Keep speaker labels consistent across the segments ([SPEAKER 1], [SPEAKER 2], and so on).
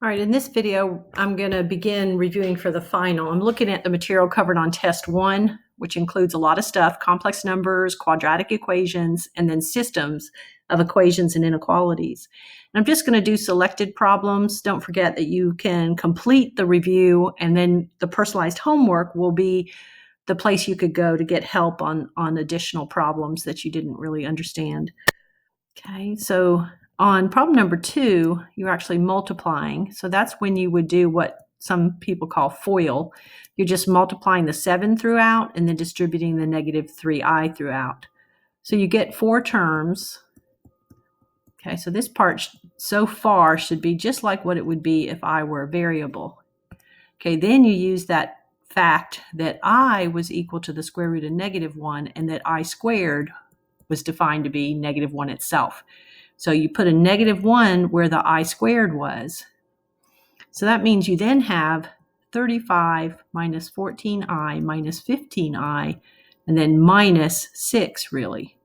[SPEAKER 1] All right, in this video, I'm going to begin reviewing for the final. I'm looking at the material covered on test 1, which includes a lot of stuff, complex numbers, quadratic equations, and then systems of equations and inequalities. And I'm just going to do selected problems. Don't forget that you can complete the review, and then the personalized homework will be the place you could go to get help on additional problems that you didn't really understand. Okay, so on problem number 2, you're actually multiplying. So that's when you would do what some people call FOIL. You're just multiplying the 7 throughout and then distributing the negative 3i throughout. So you get 4 terms. Okay, so this part so far should be just like what it would be if I were a variable. Okay, then you use that fact that I was equal to the square root of negative 1 and that I squared was defined to be negative 1 itself. So you put a negative 1 where the I squared was. So that means you then have 35 minus 14i minus 15i, and then minus 6, really.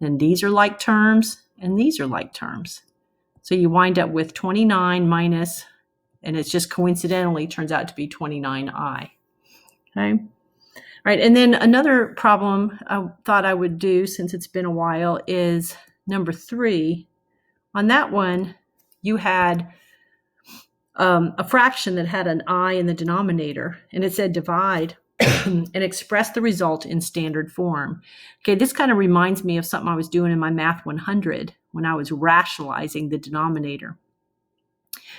[SPEAKER 1] And these are like terms, and these are like terms. So you wind up with 29 minus, and it's just coincidentally turns out to be 29i. Okay. All right, and then another problem I thought I would do, since it's been a while, is number 3. On that one, you had a fraction that had an I in the denominator, and it said divide and express the result in standard form. Okay, this kind of reminds me of something I was doing in my Math 100 when I was rationalizing the denominator.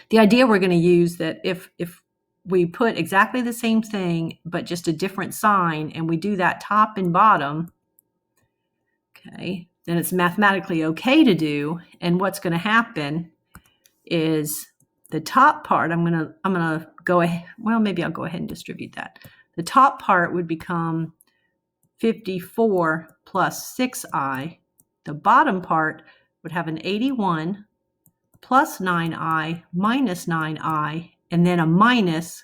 [SPEAKER 1] The idea we're going to use that if we put exactly the same thing, but just a different sign, and we do that top and bottom, okay, then it's mathematically okay to do. And what's going to happen is the top part, I'm going to go ahead, well, maybe I'll go ahead and distribute that. The top part would become 54 plus 6i. The bottom part would have an 81 plus 9i minus 9i, and then a minus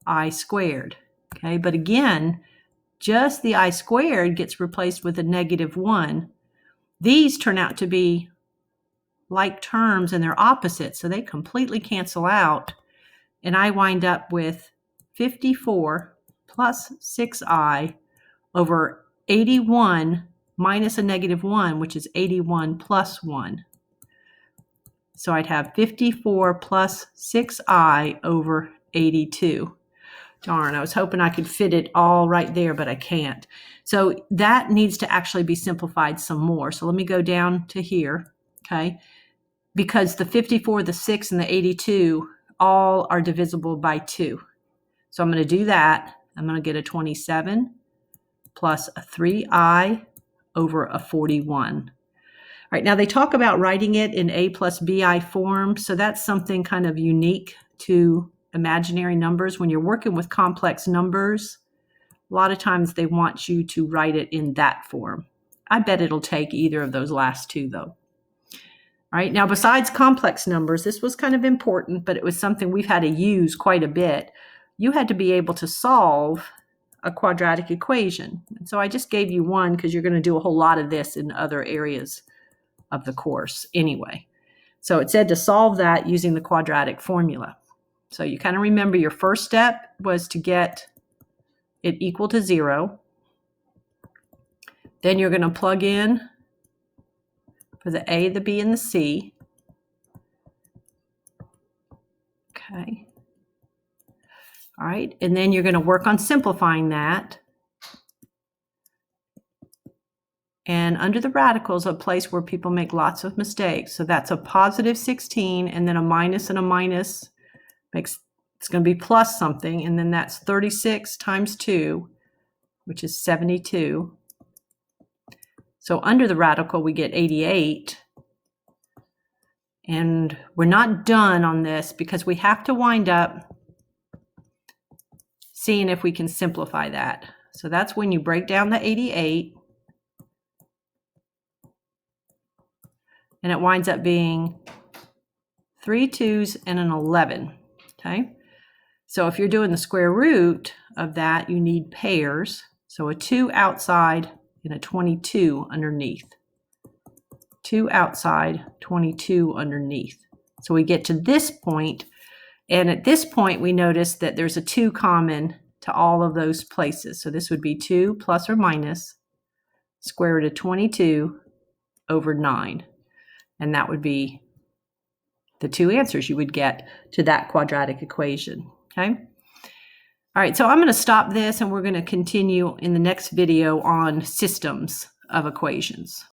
[SPEAKER 1] I squared. Okay, but again, just the I squared gets replaced with a negative 1. These turn out to be like terms and they're opposite, so they completely cancel out. And I wind up with 54 plus 6i over 81 minus a negative 1, which is 81 plus 1. So I'd have 54 plus 6i over 82. Darn, I was hoping I could fit it all right there, but I can't. So that needs to actually be simplified some more. So let me go down to here, okay? Because the 54, the 6, and the 82 all are divisible by 2. So I'm going to do that. I'm going to get a 27 plus a 3i over a 41. All right, now they talk about writing it in a plus bi form. So that's something kind of unique to imaginary numbers. When you're working with complex numbers, a lot of times they want you to write it in that form. I bet it'll take either of those last two, though. All right, now besides complex numbers, this was kind of important, but it was something we've had to use quite a bit. You had to be able to solve a quadratic equation. And so I just gave you one because you're going to do a whole lot of this in other areas of the course anyway. So it said to solve that using the quadratic formula. So you kind of remember your first step was to get it equal to 0. Then you're going to plug in for the a, the b, and the c. Okay. All right, and then you're going to work on simplifying that. And under the radicals, a place where people make lots of mistakes. So that's a positive 16, and then a minus and a minus makes, it's going to be plus something, and then that's 36 times 2, which is 72. So under the radical, we get 88. And we're not done on this because we have to wind up seeing if we can simplify that. So that's when you break down the 88. And it winds up being 3 2s and an 11. Okay. So if you're doing the square root of that, you need pairs. So a 2 outside and a 22 underneath. 2 outside, 22 underneath. So we get to this point, And at this point, we notice that there's a 2 common to all of those places. So this would be 2 plus or minus square root of 22 over 9. And that would be the 2 answers you would get to that quadratic equation. Okay. All right, so I'm going to stop this and we're going to continue in the next video on systems of equations.